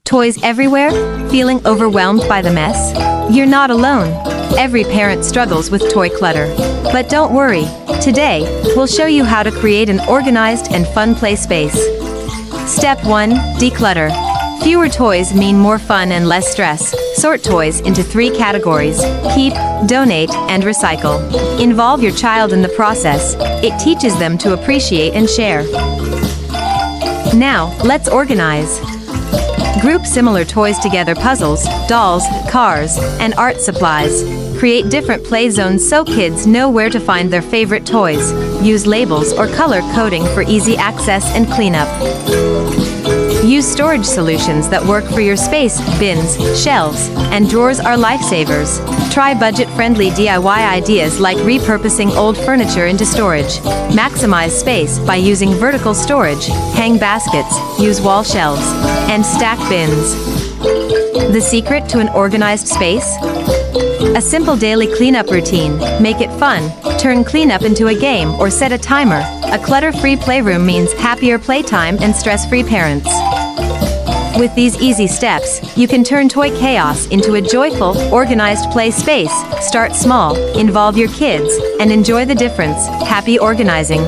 Toys everywhere? Feeling overwhelmed by the mess? You're not alone. Every parent struggles with toy clutter. But don't worry. Today, we'll show you how to create an organized and fun play space. Step 1. Declutter. Fewer toys mean more fun and less stress. Sort toys into 3 categories: keep, donate, and recycle. Involve your child in the process. It teaches them to appreciate and share. Now, let's organize. Group similar toys together: puzzles, dolls, cars, and art supplies. Create different play zones so kids know where to find their favorite toys. Use labels or color coding for easy access and cleanup. Use storage solutions that work for your space. Bins, shelves, and drawers are lifesavers. Try budget-friendly DIY ideas like repurposing old furniture into storage. Maximize space by using vertical storage, hang baskets, use wall shelves, and stack bins. The secret to an organized space? A simple daily cleanup routine. Make it fun. Turn cleanup into a game or set a timer. A clutter-free playroom means happier playtime and stress-free parents. With these easy steps, you can turn toy chaos into a joyful, organized play space. Start small, involve your kids, and enjoy the difference. Happy organizing!